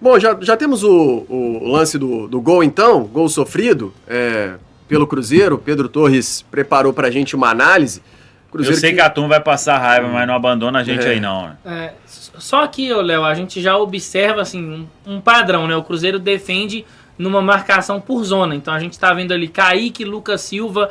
Bom, já temos o lance do gol, então, gol sofrido pelo Cruzeiro. O Pedro Torres preparou pra gente uma análise. Cruzeiro eu sei que a turma vai passar raiva, mas não abandona a gente aí não. Né? Só que, Léo, a gente já observa assim, um padrão, né? O Cruzeiro defende numa marcação por zona. Então a gente tá vendo ali Kaique, Lucas Silva,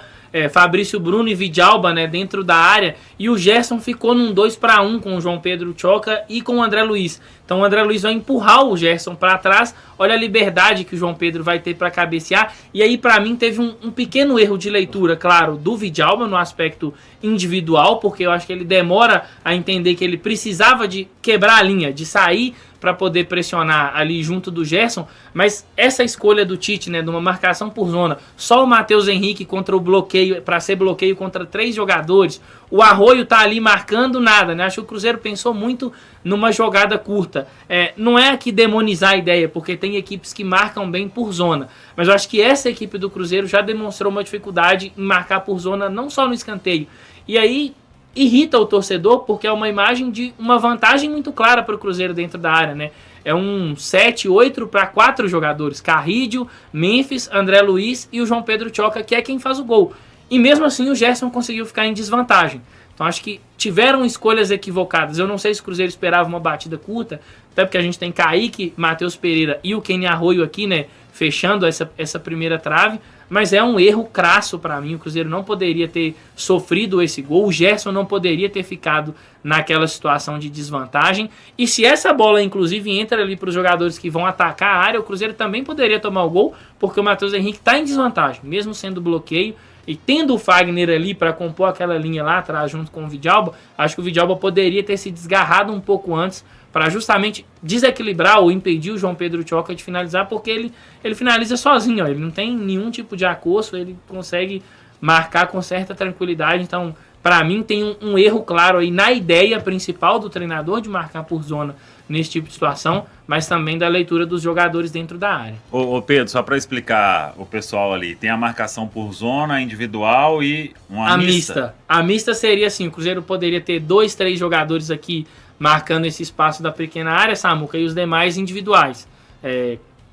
Fabrício Bruno e Vidalba, né, dentro da área, e o Gerson ficou num 2-1 com o João Pedro Choca e com o André Luiz. Então o André Luiz vai empurrar o Gerson para trás. Olha a liberdade que o João Pedro vai ter para cabecear. E aí, para mim, teve um pequeno erro de leitura, claro, do Vidalba no aspecto individual, porque eu acho que ele demora a entender que ele precisava de quebrar a linha, de sair para poder pressionar ali junto do Gerson. Mas essa escolha do Tite, né, de uma marcação por zona, só o Matheus Henrique contra o bloqueio, para ser bloqueio contra 3 jogadores, o Arroio tá ali marcando nada, né? Acho que o Cruzeiro pensou muito numa jogada curta. Não é aqui demonizar a ideia, porque tem equipes que marcam bem por zona, mas eu acho que essa equipe do Cruzeiro já demonstrou uma dificuldade em marcar por zona, não só no escanteio. E aí irrita o torcedor, porque é uma imagem de uma vantagem muito clara para o Cruzeiro dentro da área, né? É um 7-8-4 jogadores, Carrídio, Memphis, André Luiz e o João Pedro Choca, que é quem faz o gol. E mesmo assim o Gerson conseguiu ficar em desvantagem. Então acho que tiveram escolhas equivocadas. Eu não sei se o Cruzeiro esperava uma batida curta, até porque a gente tem Kaique, Matheus Pereira e o Kenny Arroio aqui, né, fechando essa primeira trave. Mas é um erro crasso para mim. O Cruzeiro não poderia ter sofrido esse gol. O Gerson não poderia ter ficado naquela situação de desvantagem. E se essa bola, inclusive, entra ali para os jogadores que vão atacar a área, o Cruzeiro também poderia tomar o gol, porque o Matheus Henrique está em desvantagem, mesmo sendo bloqueio. E tendo o Fagner ali para compor aquela linha lá atrás junto com o Vidalba, acho que o Vidalba poderia ter se desgarrado um pouco antes para justamente desequilibrar ou impedir o João Pedro Choca de finalizar, porque ele finaliza sozinho, ó, ele não tem nenhum tipo de acosso, ele consegue marcar com certa tranquilidade. Então, para mim, tem um erro claro aí na ideia principal do treinador de marcar por zona nesse tipo de situação, mas também da leitura dos jogadores dentro da área. Ô Pedro, só para explicar o pessoal ali, tem a marcação por zona individual e uma mista. A mista seria assim, o Cruzeiro poderia ter 2, 3 jogadores aqui marcando esse espaço da pequena área, Samuca, e os demais individuais,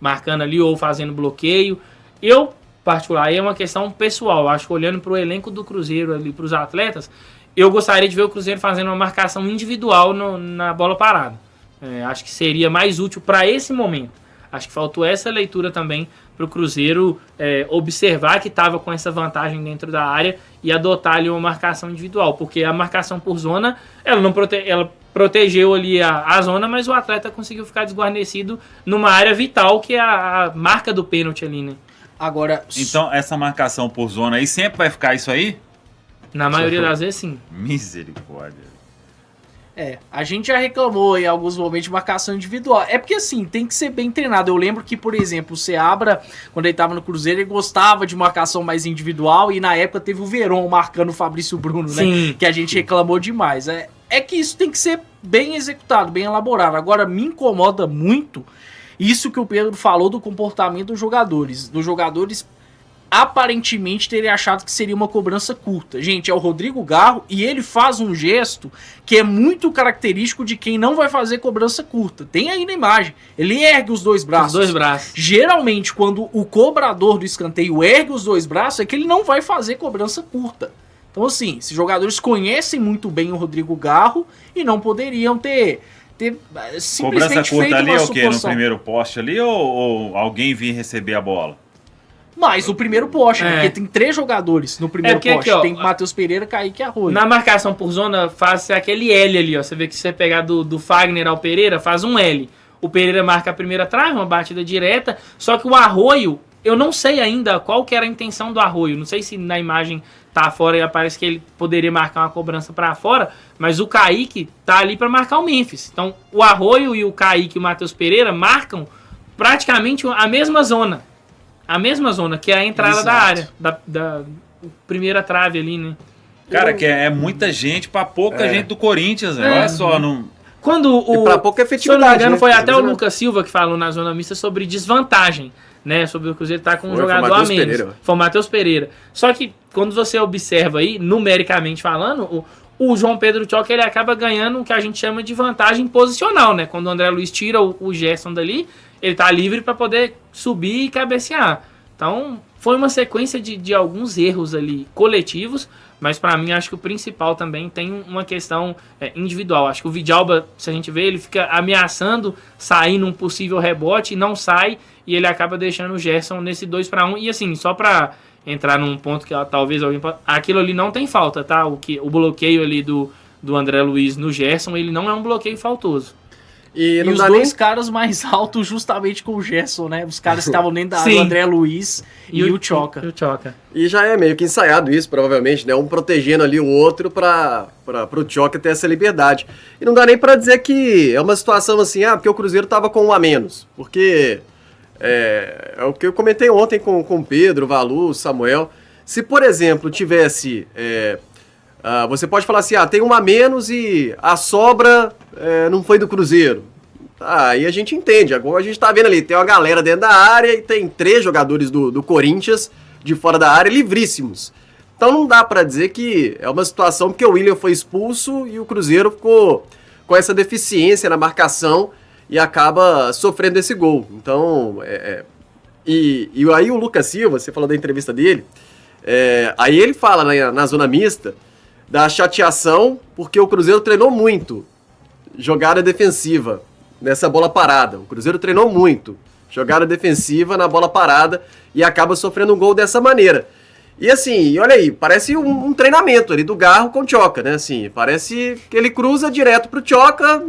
marcando ali ou fazendo bloqueio. Eu, particular, aí é uma questão pessoal, acho que olhando para o elenco do Cruzeiro ali, para os atletas, eu gostaria de ver o Cruzeiro fazendo uma marcação individual na bola parada. Acho que seria mais útil para esse momento. Acho que faltou essa leitura também para o Cruzeiro observar que estava com essa vantagem dentro da área e adotar ali uma marcação individual, porque a marcação por zona, ela protegeu ali a zona, mas o atleta conseguiu ficar desguarnecido numa área vital, que é a marca do pênalti ali, né? Agora, então essa marcação por zona aí sempre vai ficar isso aí? Na maioria das vezes, sim. Misericórdia. A gente já reclamou em alguns momentos de marcação individual. É porque assim, tem que ser bem treinado. Eu lembro que, por exemplo, o Seabra, quando ele estava no Cruzeiro, ele gostava de marcação mais individual, e na época teve o Verón marcando o Fabrício Bruno, sim, né? Que a gente reclamou demais. É que isso tem que ser bem executado, bem elaborado. Agora, me incomoda muito isso que o Pedro falou do comportamento dos jogadores. Dos jogadores aparentemente terem achado que seria uma cobrança curta. Gente, é o Rodrigo Garro e ele faz um gesto que é muito característico de quem não vai fazer cobrança curta. Tem aí na imagem. Ele ergue os dois braços. Os dois braços. Geralmente, quando o cobrador do escanteio ergue os dois braços, é que ele não vai fazer cobrança curta. Então, assim, esses jogadores conhecem muito bem o Rodrigo Garro e não poderiam ter simplesmente cobrança curta feito ali uma é o quê? suposição. No primeiro poste ali ou alguém vir receber a bola? Mas no primeiro poste, porque tem 3 jogadores no primeiro poste. Aqui, ó, tem Matheus Pereira, Kaique e Arroio. Na marcação por zona, faz aquele L ali, ó. Você vê que se você pegar do Fagner ao Pereira, faz um L. O Pereira marca a primeira trave, uma batida direta. Só que o Arroio, eu não sei ainda qual que era a intenção do Arroio. Não sei se na imagem tá fora e aparece que ele poderia marcar uma cobrança para fora, mas o Kaique tá ali para marcar o Memphis. Então, o Arroio e o Kaique e o Matheus Pereira marcam praticamente a mesma zona. A mesma zona, que é a entrada da área, da primeira trave ali, né? Cara, que é muita gente pra pouca gente do Corinthians, né? Olha só, não... E pra pouca efetividade. Se eu não me engano, foi até o Lucas Silva que falou na zona mista sobre desvantagem, né? Sobre o Cruzeiro estar com um jogador a menos. Foi o Matheus Pereira. Só que, quando você observa aí, numericamente falando, o João Pedro Tchoca ele acaba ganhando o que a gente chama de vantagem posicional, né? Quando o André Luiz tira o Gerson dali, ele tá livre para poder subir e cabecear. Então, foi uma sequência de alguns erros ali coletivos, mas para mim acho que o principal também tem uma questão individual. Acho que o Vidalba, se a gente vê, ele fica ameaçando sair num possível rebote e não sai, e ele acaba deixando o Gerson nesse 2-1. E assim, só para entrar num ponto que talvez alguém... Aquilo ali não tem falta, tá? O bloqueio ali do André Luiz no Gerson, ele não é um bloqueio faltoso. E os dois caras mais altos justamente com o Gerson, né? Os caras que estavam dentro da área, o André Luiz e o Tchoca. E já é meio que ensaiado isso, provavelmente, né? Um protegendo ali o outro para o Tchoca ter essa liberdade. E não dá nem para dizer que é uma situação assim, porque o Cruzeiro tava com um a menos. Porque é o que eu comentei ontem com o Pedro, o Valu, o Samuel. Se, por exemplo, tivesse... você pode falar assim, tem um a menos e a sobra não foi do Cruzeiro. Aí a gente entende. Agora a gente tá vendo ali, tem uma galera dentro da área e tem 3 jogadores do Corinthians de fora da área livríssimos. Então não dá pra dizer que é uma situação porque o William foi expulso e o Cruzeiro ficou com essa deficiência na marcação e acaba sofrendo esse gol. Então, e aí o Lucas Silva, você falou da entrevista dele, aí ele fala na zona mista da chateação, porque o Cruzeiro treinou muito jogada defensiva nessa bola parada. O Cruzeiro treinou muito jogada defensiva na bola parada e acaba sofrendo um gol dessa maneira. E assim, olha aí, parece um treinamento ali do Garro com o Tchoca, né? Assim, parece que ele cruza direto pro Tchoca,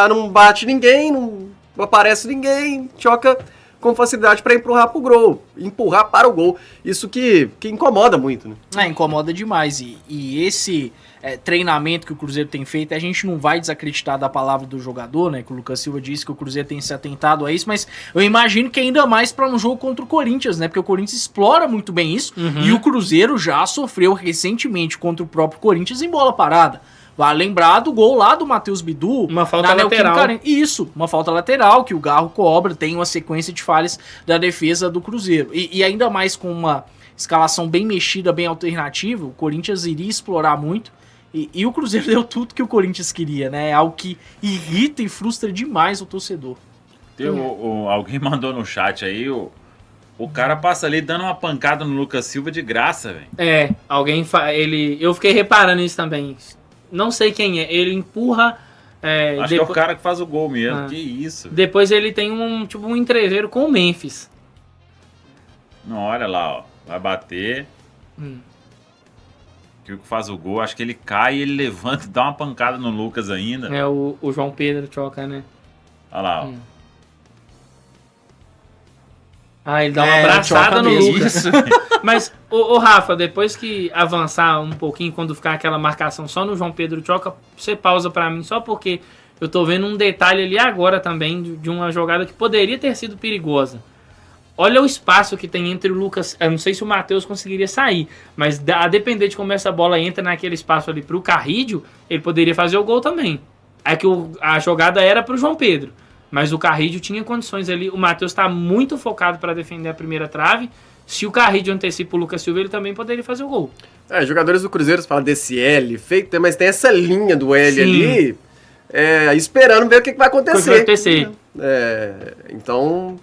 não bate ninguém, não aparece ninguém, Tchoca com facilidade para empurrar para o gol. Isso que incomoda muito, né? Incomoda demais. E esse treinamento que o Cruzeiro tem feito, a gente não vai desacreditar da palavra do jogador, né? Que o Lucas Silva disse que o Cruzeiro tem se atentado a isso, mas eu imagino que ainda mais para um jogo contra o Corinthians, né? Porque o Corinthians explora muito bem isso, e o Cruzeiro já sofreu recentemente contra o próprio Corinthians em bola parada. Vai lembrar do gol lá do Matheus Bidu. Uma falta lateral. Isso, uma falta lateral que o Garro cobra, tem uma sequência de falhas da defesa do Cruzeiro. E ainda mais com uma escalação bem mexida, bem alternativa, o Corinthians iria explorar muito. E o Cruzeiro deu tudo que o Corinthians queria, né? É algo que irrita e frustra demais o torcedor. Alguém mandou no chat aí, o cara passa ali dando uma pancada no Lucas Silva de graça, velho. Eu fiquei reparando isso também. Não sei quem é. Ele empurra... Acho que é o cara que faz o gol mesmo. Que isso. Depois ele tem um entreveiro com o Memphis. Não, olha lá, ó. Vai bater. Que o que faz o gol, acho que ele cai, ele levanta e dá uma pancada no Lucas ainda. É o João Pedro Tchoca, né? Olha lá, ó. Ele dá uma abraçada no Lucas. Mas, ô Rafa, depois que avançar um pouquinho, quando ficar aquela marcação só no João Pedro Tchoca, você pausa pra mim, só porque eu tô vendo um detalhe ali agora também de uma jogada que poderia ter sido perigosa. Olha o espaço que tem entre o Lucas... Eu não sei se o Matheus conseguiria sair, mas a depender de como essa bola entra naquele espaço ali pro Carrídio, ele poderia fazer o gol também. É que a jogada era pro João Pedro, mas o Carrídio tinha condições ali. O Matheus tá muito focado para defender a primeira trave. Se o Carrídio antecipa o Lucas Silva, ele também poderia fazer o gol. Jogadores do Cruzeiro falam desse L feito, mas tem essa linha do L ali, esperando ver o que vai acontecer. Então...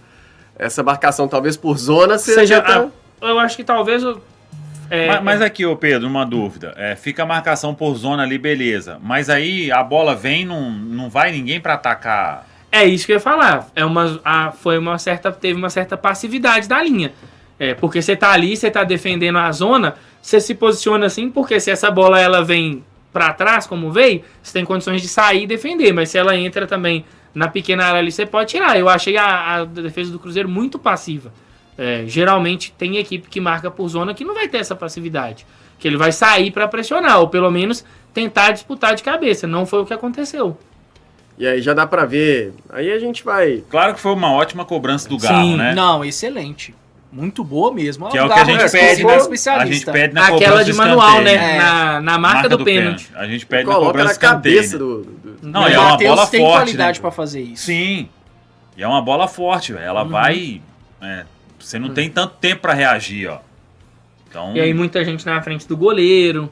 essa marcação talvez por zona seja eu acho que talvez... Mas aqui, ô Pedro, uma dúvida. Fica a marcação por zona ali, beleza. Mas aí a bola vem, não vai ninguém pra atacar. É isso que eu ia falar. Teve uma certa passividade da linha. Porque você tá ali, você tá defendendo a zona, você se posiciona assim, porque se essa bola ela vem pra trás, como veio, você tem condições de sair e defender. Mas se ela entra também na pequena área ali, você pode tirar. Eu achei a defesa do Cruzeiro muito passiva. Geralmente tem equipe que marca por zona que não vai ter essa passividade. Que ele vai sair para pressionar, ou pelo menos tentar disputar de cabeça. Não foi o que aconteceu. E aí já dá para ver. Aí a gente vai... Claro que foi uma ótima cobrança do Garro, né? Não, excelente. Muito boa mesmo. Que é o que a gente pede, né? A gente pede na cobrança aquela de manual, né? Na marca do pênalti. A gente pede na cobrança na cabeça Não, é uma bola tem forte, qualidade, né? Para fazer isso. Sim. E é uma bola forte, velho. Ela vai... você não tem tanto tempo para reagir, ó. Então... E aí muita gente na frente do goleiro.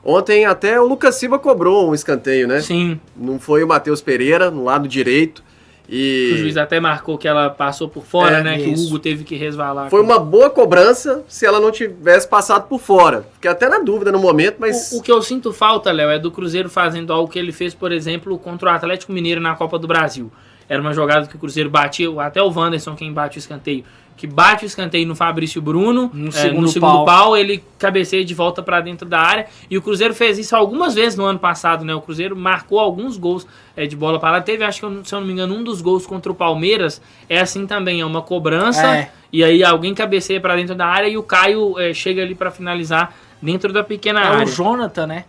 Ontem até o Lucas Silva cobrou um escanteio, né? Sim. Não foi o Matheus Pereira, no lado direito. E O juiz até marcou que ela passou por fora, né? Que o isso. Hugo teve que resvalar. foi uma boa cobrança se ela não tivesse passado por fora. Fiquei até na dúvida no momento, mas... O que eu sinto falta, Léo, é do Cruzeiro fazendo algo que ele fez, por exemplo, contra o Atlético Mineiro na Copa do Brasil. Era uma jogada que o Cruzeiro batia, até o Wanderson, quem bate o escanteio, que bate o escanteio no Fabrício Bruno, No no segundo pau, ele cabeceia de volta para dentro da área, e o Cruzeiro fez isso algumas vezes no ano passado, né? O Cruzeiro marcou alguns gols de bola parada, teve, acho que, se eu não me engano, um dos gols contra o Palmeiras, é assim também, é uma cobrança, e aí alguém cabeceia para dentro da área e o Caio chega ali para finalizar dentro da pequena área. É o Jonathan, né?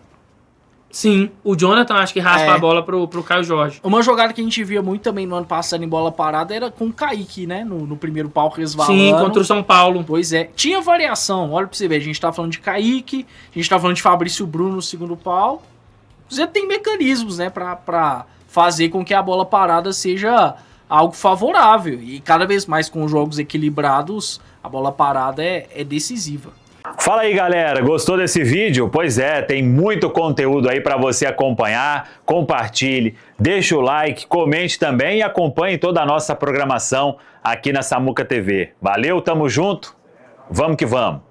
Sim, o Jonathan acho que raspa a bola pro Caio Jorge. Uma jogada que a gente via muito também no ano passado em bola parada era com o Kaique, né? No primeiro pau resvalando. Sim, contra o São Paulo. Pois é. Tinha variação, olha pra você ver. A gente tá falando de Kaique, a gente tá falando de Fabrício Bruno no segundo pau. Você tem mecanismos, né? Pra fazer com que a bola parada seja algo favorável. E cada vez mais com jogos equilibrados, a bola parada é decisiva. Fala aí, galera, gostou desse vídeo? Pois é, tem muito conteúdo aí para você acompanhar. Compartilhe, deixa o like, comente também e acompanhe toda a nossa programação aqui na Samuca TV. Valeu, tamo junto, vamos que vamos!